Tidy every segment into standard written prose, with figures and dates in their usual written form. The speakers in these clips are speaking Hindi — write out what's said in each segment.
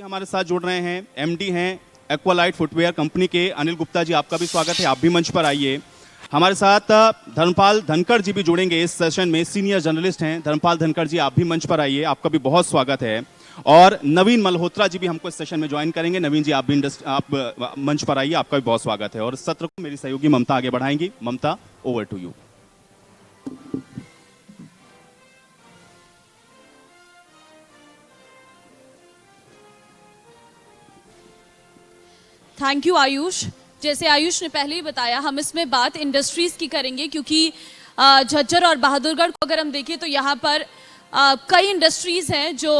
हमारे साथ जुड़ रहे हैं एमडी हैं एक्वालाइट फुटवेयर कंपनी के अनिल गुप्ता जी, आपका भी स्वागत है, आप भी मंच पर आइए। हमारे साथ धर्मपाल धनखड़ जी भी जुड़ेंगे इस सेशन में, सीनियर जर्नलिस्ट हैं। धर्मपाल धनखड़ जी, आप भी मंच पर आइए, आपका भी बहुत स्वागत है। और नवीन मल्होत्रा जी भी हमको इस सेशन में ज्वाइन करेंगे। नवीन जी, आप भी आप मंच पर आइए, आपका भी बहुत स्वागत है। और इस सत्र को मेरी सहयोगी ममता आगे बढ़ाएंगी। Mamata, over to you. Thank you Ayush. जैसे आयुष ने पहले ही बताया, हम इसमें बात इंडस्ट्रीज की करेंगे, क्योंकि झज्जर और बहादुरगढ़ को अगर हम देखें तो यहाँ पर कई इंडस्ट्रीज हैं जो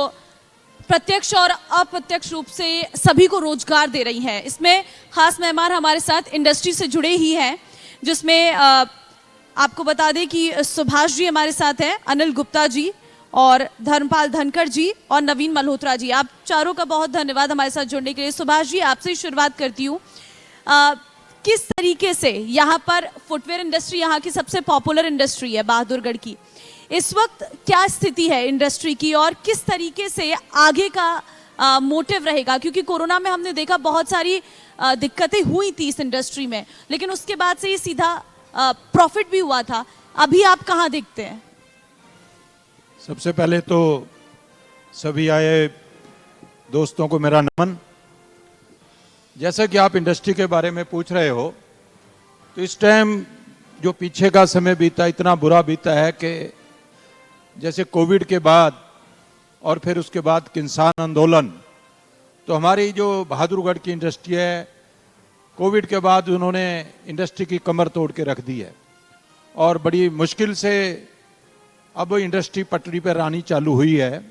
प्रत्यक्ष और अप्रत्यक्ष रूप से सभी को रोजगार दे रही हैं। इसमें खास मेहमान हमारे साथ इंडस्ट्री से जुड़े ही हैं, जिसमें आपको बता दें कि सुभाष जी हमारे साथ हैं, अनिल गुप्ता जी और धर्मपाल धनखड़ जी और नवीन मल्होत्रा जी। आप चारों का बहुत धन्यवाद हमारे साथ जुड़ने के लिए। सुभाष जी, आपसे ही शुरुआत करती हूँ। किस तरीके से यहाँ पर फुटवेयर इंडस्ट्री यहाँ की सबसे पॉपुलर इंडस्ट्री है बहादुरगढ़ की, इस वक्त क्या स्थिति है इंडस्ट्री की और किस तरीके से आगे का मोटिव रहेगा? क्योंकि कोरोना में हमने देखा बहुत सारी दिक्कतें हुई थी इस इंडस्ट्री में, लेकिन उसके बाद से ये सीधा प्रॉफिट भी हुआ था। अभी आप कहाँ देखते हैं? सबसे पहले तो सभी आए दोस्तों को मेरा नमन। जैसा कि आप इंडस्ट्री के बारे में पूछ रहे हो, तो इस टाइम जो पीछे का समय बीता, इतना बुरा बीता है कि जैसे कोविड के बाद और फिर उसके बाद किसान आंदोलन, तो हमारी जो बहादुरगढ़ की इंडस्ट्री है, कोविड के बाद उन्होंने इंडस्ट्री की कमर तोड़ के रख दी है और बड़ी मुश्किल से अब इंडस्ट्री पटरी पर आनी चालू हुई है।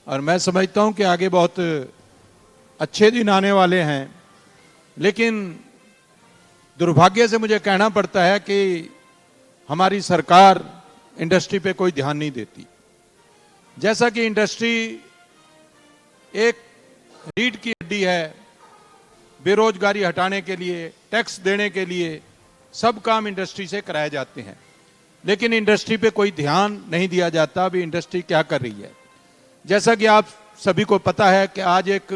और मैं समझता हूं कि आगे बहुत अच्छे दिन आने वाले हैं, लेकिन दुर्भाग्य से मुझे कहना पड़ता है कि हमारी सरकार इंडस्ट्री पे कोई ध्यान नहीं देती। जैसा कि इंडस्ट्री एक रीढ़ की हड्डी है, बेरोजगारी हटाने के लिए, टैक्स देने के लिए सब काम इंडस्ट्री से कराए जाते हैं, लेकिन इंडस्ट्री पे कोई ध्यान नहीं दिया जाता अभी इंडस्ट्री क्या कर रही है। जैसा कि आप सभी को पता है कि आज एक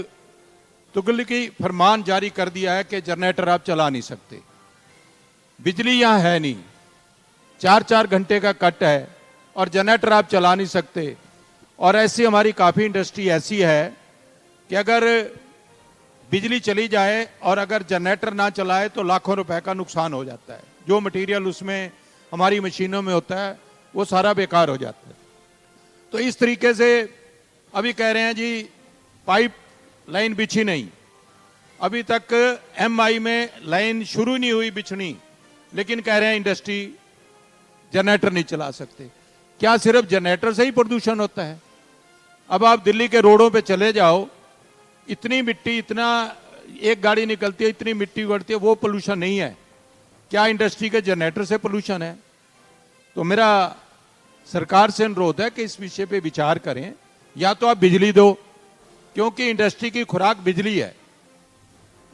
तुगलकी फरमान जारी कर दिया है कि जनरेटर आप चला नहीं सकते, बिजली यहां है नहीं, 4-4 घंटे का कट है और जनरेटर आप चला नहीं सकते। और ऐसी हमारी काफ़ी इंडस्ट्री ऐसी है कि अगर बिजली चली जाए और अगर जनरेटर ना चलाए तो लाखों रुपए का नुकसान हो जाता है। जो मटेरियल उसमें हमारी मशीनों में होता है वो सारा बेकार हो जाता है। तो इस तरीके से अभी कह रहे हैं जी पाइप लाइन बिछी नहीं, अभी तक एमआई में लाइन शुरू नहीं हुई बिछनी, लेकिन कह रहे हैं इंडस्ट्री जनरेटर नहीं चला सकते। क्या सिर्फ जनरेटर से ही प्रदूषण होता है? अब आप दिल्ली के रोडों पे चले जाओ, इतनी मिट्टी, इतना एक गाड़ी निकलती है, इतनी मिट्टी उड़ती है, वो पोल्यूशन नहीं है। क्या इंडस्ट्री के जनरेटर से पोल्यूशन है? तो मेरा सरकार से अनुरोध है कि इस विषय पे विचार करें, या तो आप बिजली दो, क्योंकि इंडस्ट्री की खुराक बिजली है।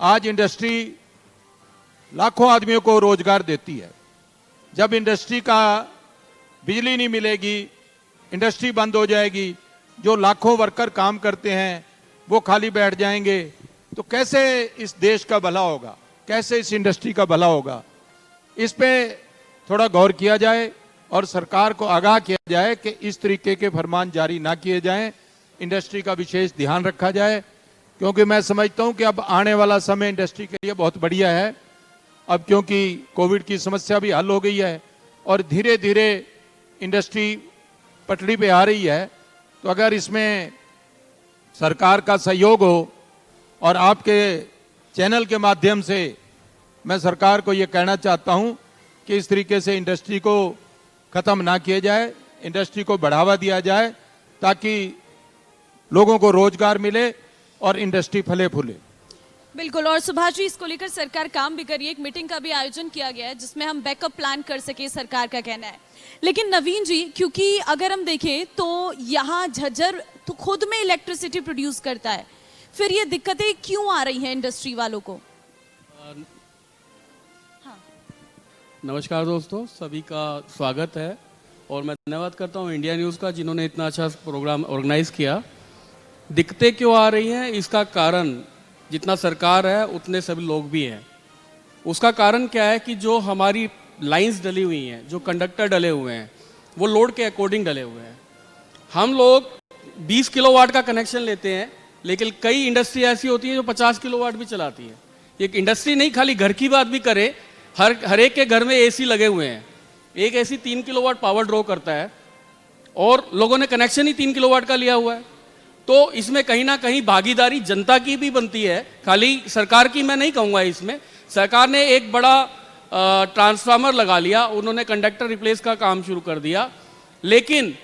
आज इंडस्ट्री लाखों आदमियों को रोजगार देती है। जब इंडस्ट्री का बिजली नहीं मिलेगी, इंडस्ट्री बंद हो जाएगी, जो लाखों वर्कर काम करते हैं वो खाली बैठ जाएंगे, तो कैसे इस देश का भला होगा, कैसे इस इंडस्ट्री का भला होगा? इस पे थोड़ा गौर किया जाए और सरकार को आगाह किया जाए कि इस तरीके के फरमान जारी ना किए जाएं, इंडस्ट्री का विशेष ध्यान रखा जाए। क्योंकि मैं समझता हूं कि अब आने वाला समय इंडस्ट्री के लिए बहुत बढ़िया है। अब क्योंकि कोविड की समस्या भी हल हो गई है और धीरे धीरे इंडस्ट्री पटरी पे आ रही है, तो अगर इसमें सरकार का सहयोग हो और आपके चैनल के माध्यम से मैं सरकार को ये कहना चाहता हूं कि इस तरीके से इंडस्ट्री को ख़त्म ना किया जाए, इंडस्ट्री को बढ़ावा दिया जाए ताकि लोगों को रोजगार मिले और इंडस्ट्री फले फूले। बिल्कुल। और सुभाष जी, इसको लेकर सरकार काम भी कर रही है। एक मीटिंग का भी आयोजन किया गया है जिसमें हम बैकअप प्लान कर सके, सरकार का कहना है। लेकिन नवीन जी, क्योंकि अगर हम देखें तो यहाँ झज्जर तो खुद में इलेक्ट्रिसिटी प्रोड्यूस करता है, फिर ये दिक्कतें क्यों आ रही हैं इंडस्ट्री वालों को? हाँ। नमस्कार दोस्तों, सभी का स्वागत है और मैं धन्यवाद करता हूँ इंडिया न्यूज़ का, जिन्होंने इतना अच्छा प्रोग्राम ऑर्गेनाइज किया। दिक्कतें क्यों आ रही हैं, इसका कारण जितना सरकार है उतने सभी लोग भी हैं। उसका कारण क्या है कि जो हमारी लाइंस डली हुई हैं, जो कंडक्टर डले हुए हैं, वो लोड के अकॉर्डिंग डले हुए हैं। हम लोग 20 किलोवाट का कनेक्शन लेते हैं, लेकिन कई इंडस्ट्री ऐसी होती है जो 50 किलोवाट भी चलाती है। एक इंडस्ट्री नहीं, खाली घर की बात भी करें, हर एक के घर में एसी लगे हुए हैं। एक एसी 3 किलोवाट पावर ड्रॉ करता है और लोगों ने कनेक्शन ही 3 किलोवाट का लिया हुआ है। तो इसमें कहीं ना कहीं भागीदारी जनता की भी बनती है, खाली सरकार की मैं नहीं कहूँगा। इसमें सरकार ने एक बड़ा ट्रांसफार्मर लगा लिया, उन्होंने कंडक्टर रिप्लेस का काम शुरू कर दिया, लेकिन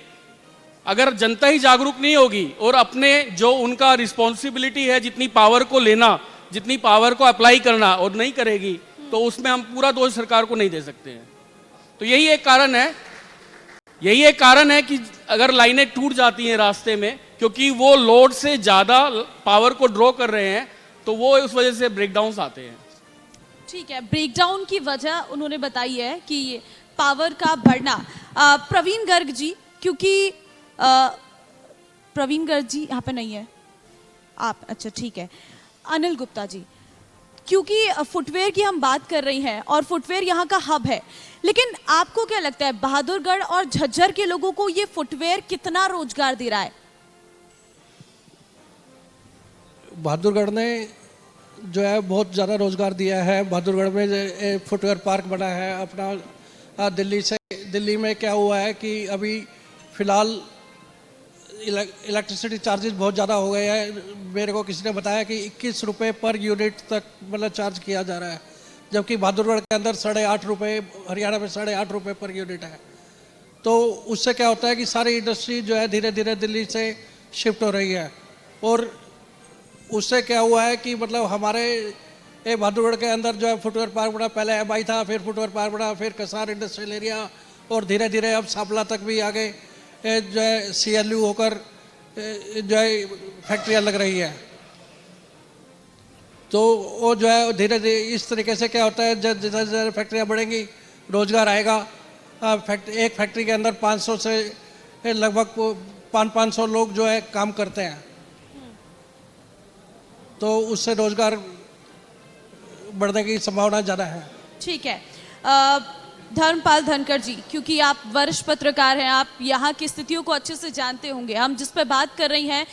अगर जनता ही जागरूक नहीं होगी और अपने जो उनका रिस्पॉन्सिबिलिटी है, जितनी पावर को लेना, जितनी पावर को अप्लाई करना, और नहीं करेगी, तो उसमें हम पूरा दोष सरकार को नहीं दे सकते हैं। तो यही एक कारण है कि अगर लाइनें टूट जाती हैं रास्ते में, क्योंकि वो लोड से ज़्यादा पावर को ड्रॉ कर रहे हैं, तो वो उस वजह से ब्रेकडाउन्स आते हैं। ठीक है, ब्रेकडाउन की वजह उन्होंने बताई है कि पावर का बढ़ना। प्रवीण गर्ग जी, क्योंकि प्रवीण गर्ग जी यहाँ पे नहीं है आप, अच्छा ठीक है। अनिल गुप्ता जी, क्योंकि फुटवेयर की हम बात कर रही हैं और फुटवेयर यहाँ का हब है, लेकिन आपको क्या लगता है बहादुरगढ़ और झज्जर के लोगों को ये फुटवेयर कितना रोजगार दे रहा है? बहादुरगढ़ ने जो है बहुत ज़्यादा रोज़गार दिया है। बहादुरगढ़ में फुटवेयर पार्क बना है अपना। दिल्ली में क्या हुआ है कि अभी फ़िलहाल इलेक्ट्रिसिटी चार्जेस बहुत ज़्यादा हो गए हैं। मेरे को किसी ने बताया कि 21 रुपये पर यूनिट तक मतलब चार्ज किया जा रहा है, जबकि बहादुरगढ़ के अंदर 8.5 रुपये, हरियाणा में 8.5 रुपये पर यूनिट है। तो उससे क्या होता है कि सारी इंडस्ट्री जो है धीरे धीरे दिल्ली से शिफ्ट हो रही है, और उससे क्या हुआ है कि मतलब हमारे बहादुरगढ़ के अंदर जो है फुटवेयर पार्क बना। पहले एमआई था, फिर फुटवेयर पार्क बना, फिर कसार इंडस्ट्रियल एरिया, और धीरे धीरे अब सांपला तक भी आगे जो है CLU होकर जो है फैक्ट्रियाँ लग रही है। तो वो जो है धीरे धीरे इस तरीके से क्या होता है, जैसे जैसे फैक्ट्रियाँ बढ़ेंगी रोजगार आएगा। एक फैक्ट्री के अंदर 500 से लगभग 500 लोग जो है काम करते हैं, तो उससे रोजगार बढ़ने की संभावना ज़्यादा है। ठीक है। धर्मपाल धनखड़ जी, क्योंकि आप वरिष्ठ पत्रकार हैं, आप यहाँ की स्थितियों को अच्छे से जानते होंगे। हम जिस पे बात कर रही हैं,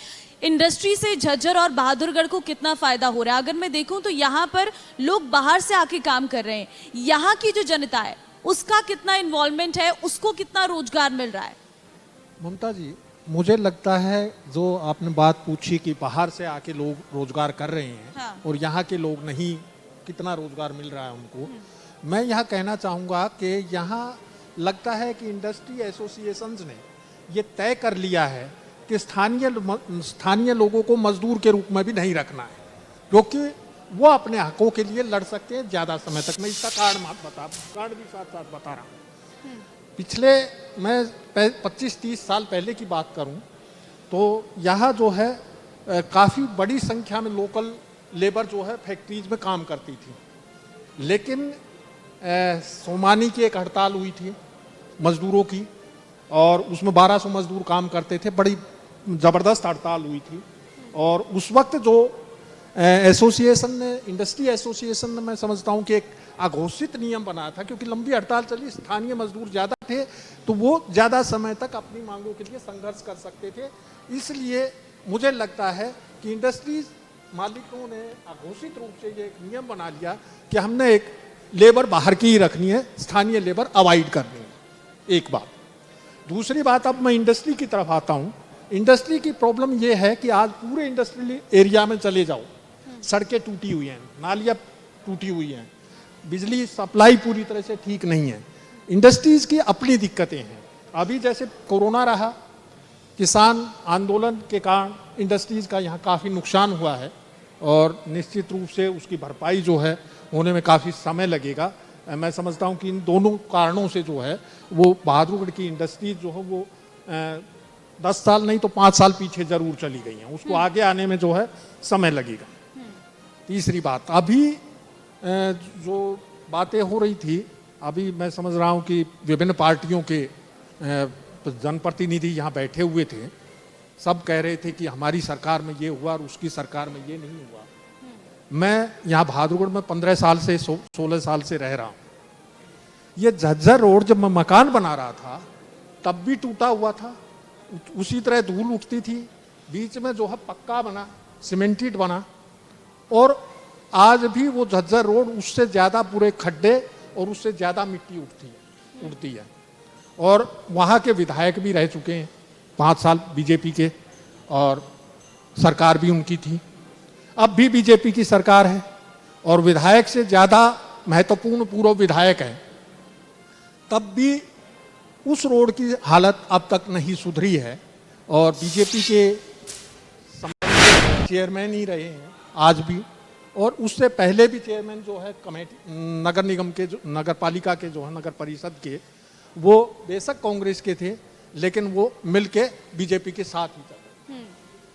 इंडस्ट्री से झज्जर और बहादुरगढ़ को कितना फायदा हो रहा है। अगर मैं देखूं तो यहाँ पर लोग बाहर से आके काम कर रहे हैं, यहाँ की जो जनता है उसका कितना इन्वॉल्वमेंट है, उसको कितना रोजगार मिल रहा है? ममता जी, मुझे लगता है जो आपने बात पूछी कि बाहर से आके लोग रोजगार कर रहे हैं, हाँ। और यहाँ के लोग नहीं, कितना रोजगार मिल रहा है उनको। मैं यहाँ कहना चाहूँगा कि यहाँ लगता है कि इंडस्ट्री एसोसिएशंस ने ये तय कर लिया है कि स्थानीय लोगों को मजदूर के रूप में भी नहीं रखना है, क्योंकि वो अपने हकों के लिए लड़ सकते हैं ज़्यादा समय तक। मैं इसका कारण भी साथ साथ बता रहा हूँ। पिछले मैं 25-30 साल पहले की बात करूं तो यहाँ जो है काफ़ी बड़ी संख्या में लोकल लेबर जो है फैक्ट्रीज में काम करती थी, लेकिन सोमानी की एक हड़ताल हुई थी मजदूरों की, और उसमें 1200 मजदूर काम करते थे। बड़ी ज़बरदस्त हड़ताल हुई थी, और उस वक्त जो एसोसिएशन ने, इंडस्ट्री एसोसिएशन ने, मैं समझता हूँ कि एक अघोषित नियम बनाया था, क्योंकि लंबी हड़ताल चली, स्थानीय मजदूर ज़्यादा थे, तो वो ज़्यादा समय तक अपनी मांगों के लिए संघर्ष कर सकते थे। इसलिए मुझे लगता है कि इंडस्ट्रीज मालिकों ने अघोषित रूप से ये एक नियम बना लिया कि हमने एक लेबर बाहर की ही रखनी है, स्थानीय लेबर अवॉइड करनी है। एक बात। दूसरी बात, अब मैं इंडस्ट्री की तरफ आता हूँ। इंडस्ट्री की प्रॉब्लम ये है कि आज पूरे इंडस्ट्रियल एरिया में चले जाओ, सड़कें टूटी हुई हैं, नालियाँ टूटी हुई हैं, बिजली सप्लाई पूरी तरह से ठीक नहीं है। इंडस्ट्रीज़ की अपनी दिक्कतें हैं। अभी जैसे कोरोना रहा, किसान आंदोलन के कारण इंडस्ट्रीज़ का यहाँ काफ़ी नुकसान हुआ है, और निश्चित रूप से उसकी भरपाई जो है होने में काफ़ी समय लगेगा। मैं समझता हूँ कि इन दोनों कारणों से जो है वो बहादुरगढ़ की इंडस्ट्रीज जो है वो 10 साल नहीं तो 5 साल पीछे ज़रूर चली गई हैं, उसको आगे आने में जो है समय लगेगा। तीसरी बात, अभी जो बातें हो रही थी, अभी मैं समझ रहा हूँ कि विभिन्न पार्टियों के जनप्रतिनिधि यहाँ बैठे हुए थे, सब कह रहे थे कि हमारी सरकार में ये हुआ और उसकी सरकार में ये नहीं हुआ। मैं यहाँ बहादुरगढ़ में 15 साल से 16 साल से रह रहा हूँ। ये झज्जर रोड जब मैं मकान बना रहा था तब भी टूटा हुआ था, उसी तरह धूल उठती थी। बीच में जो है पक्का बना, सीमेंटेड बना, और आज भी वो झज्जर रोड उससे ज़्यादा पूरे खड्डे और उससे ज़्यादा मिट्टी उड़ती है। और वहाँ के विधायक भी रह चुके हैं 5 साल बीजेपी के, और सरकार भी उनकी थी। अब भी बीजेपी की सरकार है और विधायक से ज़्यादा महत्वपूर्ण पूर्व विधायक है, तब भी उस रोड की हालत अब तक नहीं सुधरी है। और बीजेपी के चेयरमैन ही रहे हैं आज भी, और उससे पहले भी चेयरमैन जो है कमेटी नगर निगम के, जो नगर पालिका के जो है नगर परिषद के, वो बेशक कांग्रेस के थे लेकिन वो मिलके बीजेपी के साथ ही चल।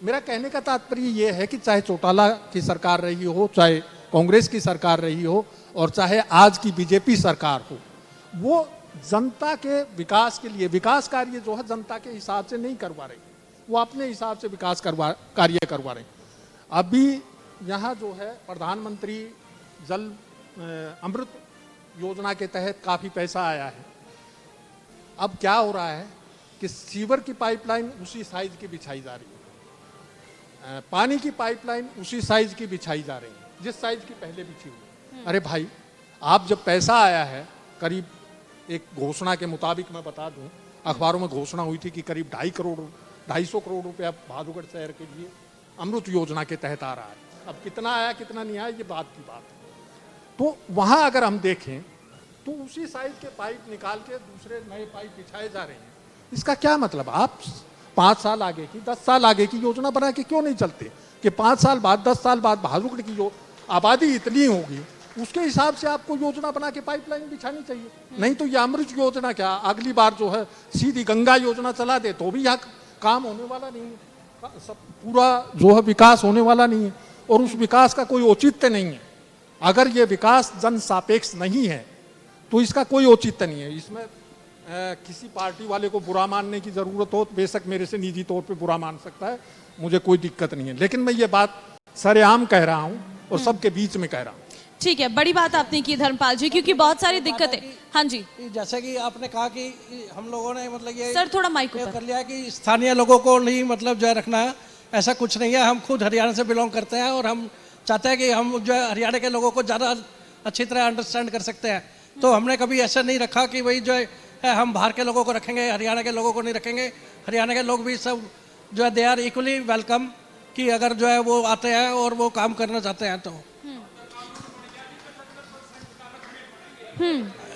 मेरा कहने का तात्पर्य ये है कि चाहे चौटाला की सरकार रही हो, चाहे कांग्रेस की सरकार रही हो, और चाहे आज की बीजेपी सरकार हो, वो जनता के विकास के लिए विकास कार्य जो है जनता के हिसाब से नहीं करवा रही, वो अपने हिसाब से विकास कार्य करवा रहे। अभी यहाँ जो है प्रधानमंत्री जल अमृत योजना के तहत काफ़ी पैसा आया है। अब क्या हो रहा है कि सीवर की पाइपलाइन उसी साइज की बिछाई जा रही है, पानी की पाइपलाइन उसी साइज की बिछाई जा रही है जिस साइज की पहले बिछी हुई। अरे भाई, आप जब पैसा आया है, करीब एक घोषणा के मुताबिक मैं बता दूं, अखबारों में घोषणा हुई थी कि करीब 250 करोड़ रुपया बहादुरगढ़ शहर के लिए अमृत योजना के तहत आ रहा है। अब कितना आया कितना नहीं आया ये बात की बात है। तो वहाँ अगर हम देखें तो उसी साइज के पाइप निकाल के दूसरे नए पाइप बिछाए जा रहे हैं। इसका क्या मतलब? आप 5 साल आगे की 10 साल आगे की योजना बना के क्यों नहीं चलते कि 5 साल बाद 10 साल बाद बहादुरगढ़ की जो आबादी इतनी होगी उसके हिसाब से आपको योजना बना के पाइपलाइन बिछानी चाहिए। नहीं तो ये अमृत योजना क्या, अगली बार जो है सीधी गंगा योजना चला दे तो भी यहाँ काम होने वाला नहीं है, सब पूरा जो है विकास होने वाला नहीं है, और उस विकास का कोई औचित्य नहीं है। अगर ये विकास जन सापेक्ष नहीं है तो इसका कोई औचित्य नहीं है। इसमें किसी पार्टी वाले को बुरा मानने की ज़रूरत हो, बेशक मेरे से निजी तौर पे बुरा मान सकता है, मुझे कोई दिक्कत नहीं है, लेकिन मैं ये बात सरेआम कह रहा हूँ और सबके बीच में कह रहा हूँ। ठीक है, बड़ी बात आपने की धर्मपाल जी, क्योंकि बहुत सारी दिक्कतें। हाँ जी, जैसे कि आपने कहा कि हम लोगों ने मतलब ये सर थोड़ा माइक ऊपर कर लिया कि स्थानीय लोगों को नहीं मतलब जो है रखना है, ऐसा कुछ नहीं है। हम खुद हरियाणा से बिलोंग करते हैं और हम चाहते हैं कि हम जो है हरियाणा के लोगों को ज़्यादा अच्छी तरह अंडरस्टैंड कर सकते हैं। तो हमने कभी ऐसा नहीं रखा कि भाई जो है हम बाहर के लोगों को रखेंगे, हरियाणा के लोगों को नहीं रखेंगे। हरियाणा के लोग भी सब जो है दे आर इक्वली वेलकम, कि अगर जो है वो आते हैं और वो काम करना चाहते हैं तो।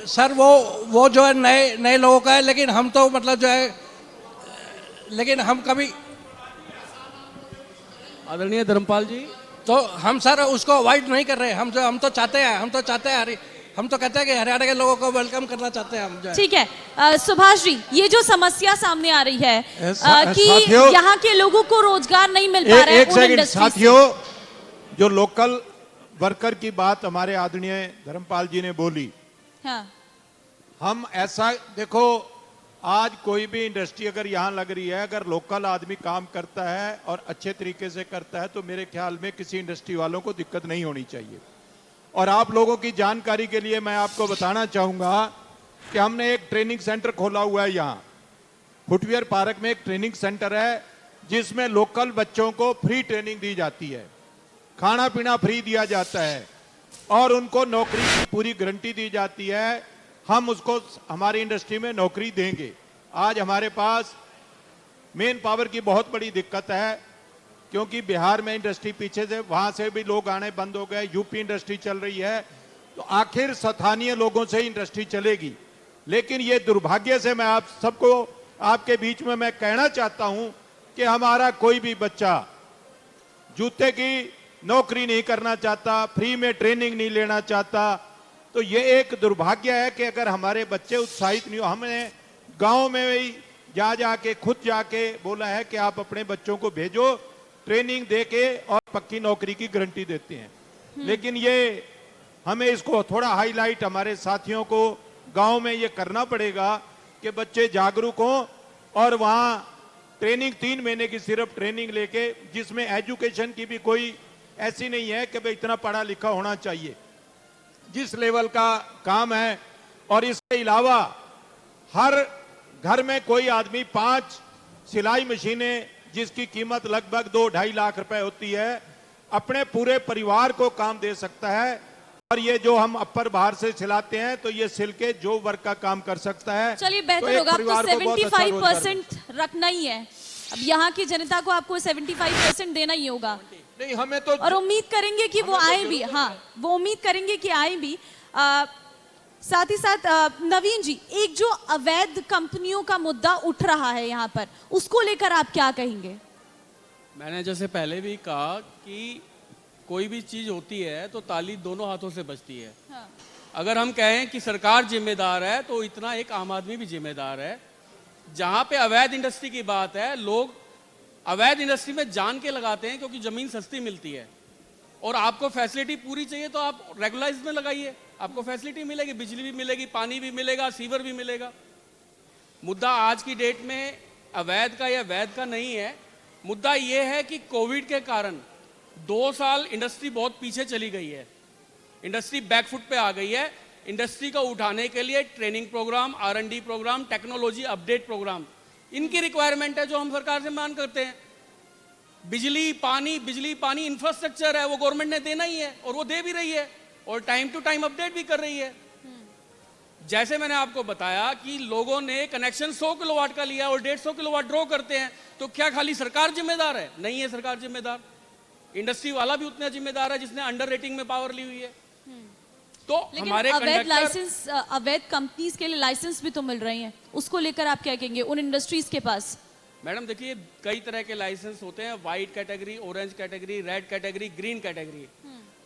सर वो जो है नए लोगों का है, लेकिन हम तो मतलब जो है, लेकिन हम कभी आदरणीय धर्मपाल जी, तो हम सर उसको अवॉइड नहीं कर रहे। हम तो चाहते हैं हम तो कहते हैं कि हरियाणा के लोगों को वेलकम करना चाहते हैं हम जो है। ठीक है। सुभाष जी, ये जो समस्या सामने आ रही है कि साथियों, यहाँ के लोगों को रोजगार नहीं मिल पा रहा है एक उन सेकंड इंडस्ट्री से। साथियों, जो लोकल वर्कर की बात हमारे आदरणीय धर्मपाल जी ने बोली, हाँ। हम ऐसा देखो, आज कोई भी इंडस्ट्री अगर यहाँ लग रही है, अगर लोकल आदमी काम करता है और अच्छे तरीके से करता है तो मेरे ख्याल में किसी इंडस्ट्री वालों को दिक्कत नहीं होनी चाहिए। और आप लोगों की जानकारी के लिए मैं आपको बताना चाहूँगा कि हमने एक ट्रेनिंग सेंटर खोला हुआ है यहाँ फुटवियर पार्क में। एक ट्रेनिंग सेंटर है जिसमें लोकल बच्चों को फ्री ट्रेनिंग दी जाती है, खाना पीना फ्री दिया जाता है और उनको नौकरी की पूरी गारंटी दी जाती है। हम उसको हमारी इंडस्ट्री में नौकरी देंगे। आज हमारे पास मेन पावर की बहुत बड़ी दिक्कत है, क्योंकि बिहार में इंडस्ट्री पीछे से, वहां से भी लोग आने बंद हो गए, यूपी इंडस्ट्री चल रही है, तो आखिर स्थानीय लोगों से इंडस्ट्री चलेगी। लेकिन ये दुर्भाग्य से मैं आप सबको आपके बीच में मैं कहना चाहता हूं कि हमारा कोई भी बच्चा जूते की नौकरी नहीं करना चाहता, फ्री में ट्रेनिंग नहीं लेना चाहता। तो ये एक दुर्भाग्य है कि अगर हमारे बच्चे उत्साहित नहीं हो। हमने गांव में भी जाके खुद जाके बोला है कि आप अपने बच्चों को भेजो, ट्रेनिंग देके और पक्की नौकरी की गारंटी देते हैं। लेकिन ये हमें इसको थोड़ा हाईलाइट हमारे साथियों को गांव में ये करना पड़ेगा कि बच्चे जागरूक हों और वहां ट्रेनिंग 3 महीने की सिर्फ ट्रेनिंग लेके, जिसमें एजुकेशन की भी कोई ऐसी नहीं है कि भाई इतना पढ़ा लिखा होना चाहिए, जिस लेवल का काम है। और इसके अलावा हर घर में कोई आदमी 5 सिलाई मशीनें जिसकी कीमत लगभग 2-2.5 लाख रुपए होती है, अपने पूरे परिवार को काम दे सकता है। और ये जो हम अपर बाहर से सिलाते हैं तो ये सिल के जो वर्क का काम कर सकता है। चलिए तो बेहतर एक होगा, परिवार आपको को बहुत अच्छा रोजगार 75% रखना ही है। अब यहाँ की जनता को आपको 75% देना ही होगा, नहीं हमें तो, और उम्मीद करेंगे कि वो आए भी। हाँ, वो उम्मीद करेंगे कि आए भी। साथ ही साथ नवीन जी, एक जो अवैध कंपनियों का मुद्दा उठ रहा है यहाँ पर, उसको लेकर आप क्या कहेंगे? मैंने जैसे पहले भी कहा कि कोई भी चीज होती है तो ताली दोनों हाथों से बजती है। हाँ। अगर हम कहें कि सरकार जिम्मेदार है तो इतना एक आम आदमी भी जिम्मेदार है। जहां पे अवैध इंडस्ट्री की बात है, लोग अवैध इंडस्ट्री में जान के लगाते हैं क्योंकि जमीन सस्ती मिलती है, और आपको फैसिलिटी पूरी चाहिए तो आप रेगुलाइज में लगाइए, आपको फैसिलिटी मिलेगी, बिजली भी मिलेगी, पानी भी मिलेगा, सीवर भी मिलेगा। मुद्दा आज की डेट में अवैध का या वैध का नहीं है। मुद्दा यह है कि कोविड के कारण 2 साल इंडस्ट्री बहुत पीछे चली गई है, इंडस्ट्री बैकफुट पे आ गई है। इंडस्ट्री को उठाने के लिए training program, R&D program, technology update program, इनकी रिक्वायरमेंट है जो हम सरकार से मांग करते हैं। बिजली पानी इंफ्रास्ट्रक्चर है, वो गवर्नमेंट ने देना ही है और वो दे भी रही है, और टाइम टू टाइम अपडेट भी कर रही है। जैसे मैंने आपको बताया कि लोगों ने कनेक्शन 100 किलोवाट का लिया और 150 किलोवाट ड्रॉ करते हैं, तो क्या खाली सरकार जिम्मेदार है? नहीं है सरकार जिम्मेदार, इंडस्ट्री वाला भी उतना जिम्मेदार है जिसने अंडर रेटिंग में पावर ली हुई है। तो लेकिन हमारे अवैध लाइसेंस, अवैध कंपनीज के लिए लाइसेंस भी तो मिल रहे हैं, उसको लेकर आप क्या कहेंगे उन इंडस्ट्रीज के पास? मैडम देखिए, कई तरह के लाइसेंस होते हैं, white category, orange category, red category, green category.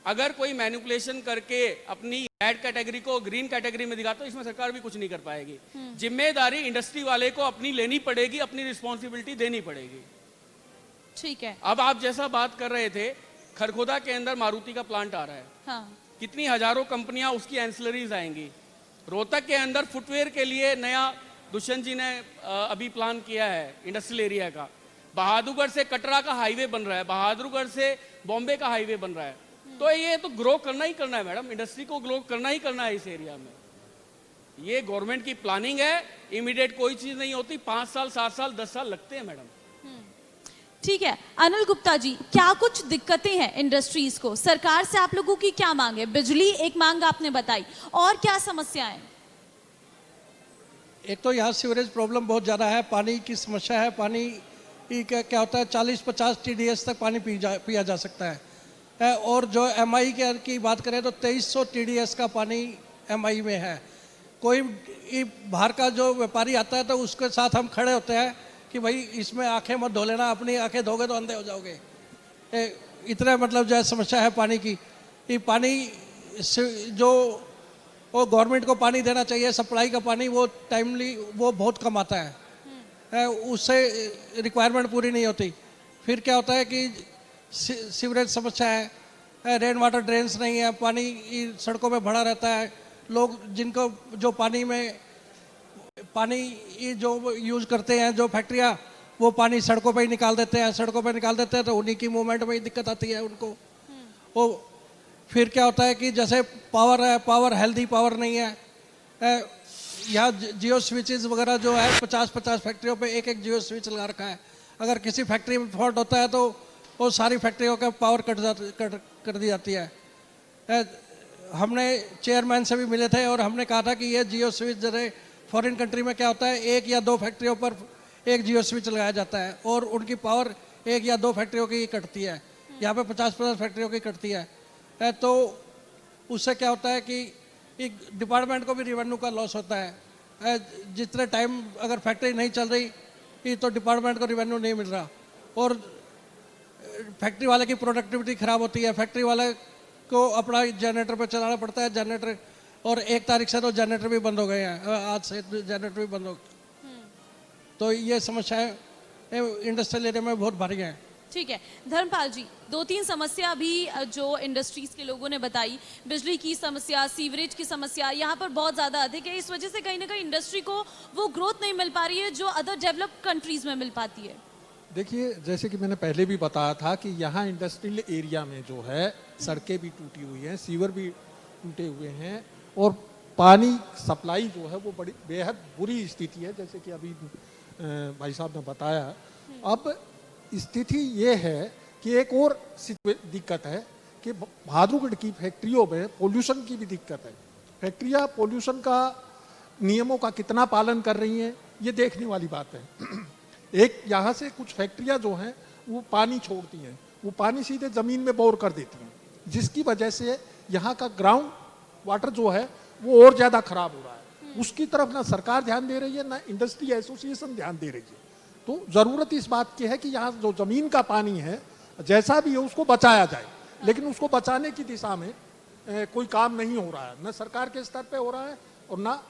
अगर कोई मैनिपुलेशन करके अपनी रेड कैटेगरी को ग्रीन कैटेगरी में दिखाता तो इसमें सरकार भी कुछ नहीं कर पाएगी। जिम्मेदारी इंडस्ट्री वाले को अपनी लेनी पड़ेगी, अपनी रिस्पॉन्सिबिलिटी देनी पड़ेगी। ठीक है। अब आप जैसा बात कर रहे थे, खरखोदा के अंदर मारुति का प्लांट आ रहा है। हाँ। कितनी हजारों कंपनियां उसकी एंसिलरीज आएंगी। रोहतक के अंदर फुटवेयर के लिए नया दुष्यंत जी ने अभी प्लान किया है इंडस्ट्रियल एरिया का। बहादुरगढ़ से कटरा का हाईवे बन रहा है, बहादुरगढ़ से बॉम्बे का हाईवे बन रहा है। तो ये तो ग्रो करना ही करना है मैडम, इंडस्ट्री को ग्रो करना ही करना है इस एरिया में। ये गवर्नमेंट की प्लानिंग है, इमीडिएट कोई चीज नहीं होती, 5 साल 7 साल 10 साल लगते हैं मैडम। ठीक है, अनिल गुप्ता जी, क्या कुछ दिक्कतें हैं इंडस्ट्रीज को? सरकार से आप लोगों की क्या मांग है? बिजली एक मांग आपने बताई, और क्या समस्याएं? एक तो यहाँ सीवरेज प्रॉब्लम बहुत ज़्यादा है, पानी की समस्या है। पानी क्या होता है, 40-50 TDS तक पानी पिया जा सकता है। और जो MI की बात करें तो 2300 TDS का पानी MI में है। कोई बाहर का जो व्यापारी आता है तो उसके साथ हम खड़े होते हैं कि भाई इसमें आंखें मत धो लेना, अपनी आंखें धोगे तो अंधे हो जाओगे। इतना मतलब जो है समस्या है पानी की। ये पानी जो वो गवर्नमेंट को पानी देना चाहिए, सप्लाई का पानी वो टाइमली वो बहुत कम आता है, उससे रिक्वायरमेंट पूरी नहीं होती। फिर क्या होता है कि सीवरेज समस्या है, रेन वाटर ड्रेन्स नहीं है, पानी सड़कों में भरा रहता है। लोग जिनको जो पानी जो यूज करते हैं, जो फैक्ट्रियाँ, वो पानी सड़कों पे ही निकाल देते हैं। सड़कों पे निकाल देते हैं तो उन्हीं की मूवमेंट में ही दिक्कत आती है उनको। वो फिर क्या होता है कि जैसे पावर है, पावर हेल्दी पावर नहीं है। यहाँ जियो स्विचेस वगैरह जो है 50-50 फैक्ट्रियों पे एक जियो स्विच लगा रखा है। अगर किसी फैक्ट्री में फॉल्ट होता है तो वो सारी फैक्ट्रियों का पावर कर दी जाती है। हमने चेयरमैन से भी मिले थे और हमने कहा था कि ये जियो स्विच जैसे फॉरेन कंट्री में क्या होता है, 1 या 2 फैक्ट्रियों पर एक जियो स्विच लगाया जाता है और उनकी पावर 1 या 2 फैक्ट्रियों की कटती है। यहाँ पे 50-50 फैक्ट्रियों की कटती है। तो उससे क्या होता है कि एक डिपार्टमेंट को भी रेवेन्यू का लॉस होता है। जितने टाइम अगर फैक्ट्री नहीं चल रही तो डिपार्टमेंट को रेवेन्यू नहीं मिल रहा और फैक्ट्री वाले की प्रोडक्टिविटी खराब होती है। फैक्ट्री वाले को अपना जनरेटर पे चलाना पड़ता है, जनरेटर, और 1 तारीख से तो जनरेटर भी बंद हो गए हैं, आज से जनरेटर भी बंद हो गए। तो ये समस्याएं इंडस्ट्रियल एरिया में बहुत भारी हैं। ठीक है, धर्मपाल जी, 2-3 समस्या अभी जो इंडस्ट्रीज के लोगों ने बताई, बिजली की समस्या, सीवरेज की समस्या यहाँ पर बहुत ज़्यादा अधिक है। इस वजह से कहीं ना कहीं इंडस्ट्री को वो ग्रोथ नहीं मिल पा रही है जो अदर डेवलप्ड कंट्रीज में मिल पाती है। देखिए, जैसे कि मैंने पहले भी बताया था कि यहाँ इंडस्ट्रियल एरिया में जो है सड़कें भी टूटी हुई हैं, सीवर भी टूटे हुए हैं और पानी सप्लाई जो है वो बड़ी बेहद बुरी स्थिति है, जैसे कि अभी भाई साहब ने बताया। अब स्थिति ये है कि एक और दिक्कत है कि बहादुरगढ़ की फैक्ट्रियों में पोल्यूशन की भी दिक्कत है। फैक्ट्रियाँ पोल्यूशन का नियमों का कितना पालन कर रही हैं, ये देखने वाली बात है। एक यहाँ से कुछ फैक्ट्रियाँ जो हैं वो पानी छोड़ती हैं, वो पानी सीधे ज़मीन में बोर कर देती हैं, जिसकी वजह से यहाँ का ग्राउंड वाटर जो है वो और ज़्यादा खराब हो रहा है। उसकी तरफ ना सरकार ध्यान दे रही है, ना इंडस्ट्री एसोसिएशन ध्यान दे रही है। तो ज़रूरत इस बात की है कि यहाँ जो ज़मीन का पानी है जैसा भी है उसको बचाया जाए, लेकिन उसको बचाने की दिशा में कोई काम नहीं हो रहा है, न सरकार के स्तर पे हो रहा है और ना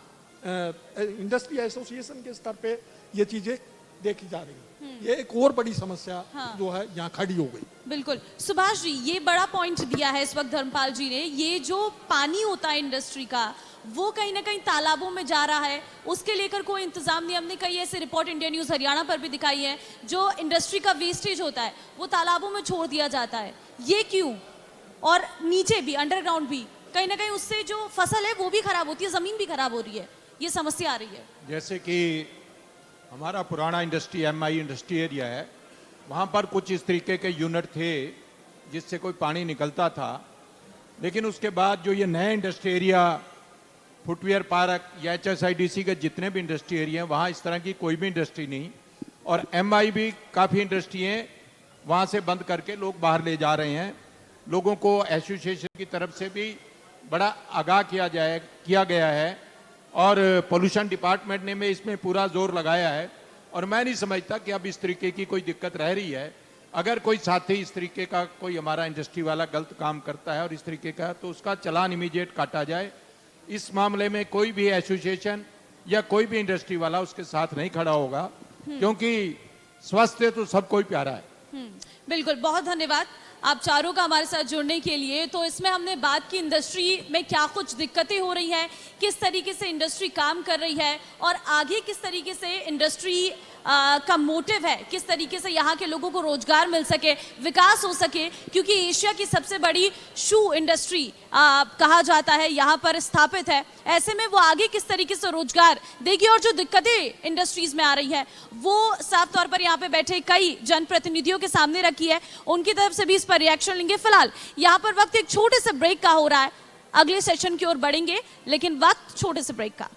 इंडस्ट्री एसोसिएशन के स्तर पे ये चीज़ें देखी जा रही है। ये एक और बड़ी समस्या जो है यहाँ खड़ी हो गई। बिल्कुल सुभाष जी, ये बड़ा पॉइंट दिया है इस वक्त धर्मपाल जी ने। ये जो पानी होता है इंडस्ट्री का वो कहीं ना कहीं तालाबों में जा रहा है, उसके लेकर कोई इंतजाम नहीं। हमने कई ऐसे रिपोर्ट इंडिया न्यूज़ हरियाणा पर भी दिखाई है, जो इंडस्ट्री का वेस्टेज होता है वो तालाबों में छोड़ दिया जाता है। ये क्यों? और नीचे भी अंडरग्राउंड भी कहीं ना कहीं उससे जो फसल है वो भी खराब होती है, जमीन भी खराब हो रही है, ये समस्या आ रही है। जैसे कि हमारा पुराना इंडस्ट्री एमआई इंडस्ट्री एरिया है, वहाँ पर कुछ इस तरीके के यूनिट थे जिससे कोई पानी निकलता था, लेकिन उसके बाद जो ये नए इंडस्ट्री एरिया फुटवेयर पार्क या HSIDC के जितने भी इंडस्ट्री एरिया हैं वहाँ इस तरह की कोई भी इंडस्ट्री नहीं, और एमआई भी काफ़ी इंडस्ट्री हैं वहाँ से बंद करके लोग बाहर ले जा रहे हैं। लोगों को एसोसिएशन की तरफ से भी बड़ा आगाह किया गया है और पोल्यूशन डिपार्टमेंट ने में इसमें पूरा जोर लगाया है, और मैं नहीं समझता कि अब इस तरीके की कोई दिक्कत रह रही है। अगर कोई साथी इस तरीके का कोई हमारा इंडस्ट्री वाला गलत काम करता है और इस तरीके का, तो उसका चालान इमीडिएट काटा जाए। इस मामले में कोई भी एसोसिएशन या कोई भी इंडस्ट्री वाला उसके साथ नहीं खड़ा होगा, क्योंकि स्वास्थ्य तो सबको ही प्यारा है। बिल्कुल, बहुत धन्यवाद आप चारों का हमारे साथ जुड़ने के लिए। तो इसमें हमने बात की इंडस्ट्री में क्या कुछ दिक्कतें हो रही हैं, किस तरीके से इंडस्ट्री काम कर रही है और आगे किस तरीके से इंडस्ट्री का मोटिव है, किस तरीके से यहाँ के लोगों को रोजगार मिल सके, विकास हो सके, क्योंकि एशिया की सबसे बड़ी शू इंडस्ट्री कहा जाता है यहाँ पर स्थापित है। ऐसे में वो आगे किस तरीके से रोजगार देगी और जो दिक्कतें इंडस्ट्रीज में आ रही है वो साफ तौर पर यहाँ पे बैठे कई जनप्रतिनिधियों के सामने रखी है, उनकी तरफ से भी इस पर रिएक्शन लेंगे। फिलहाल यहाँ पर वक्त एक छोटे से ब्रेक का हो रहा है, अगले सेशन की ओर बढ़ेंगे, लेकिन वक्त छोटे से ब्रेक का।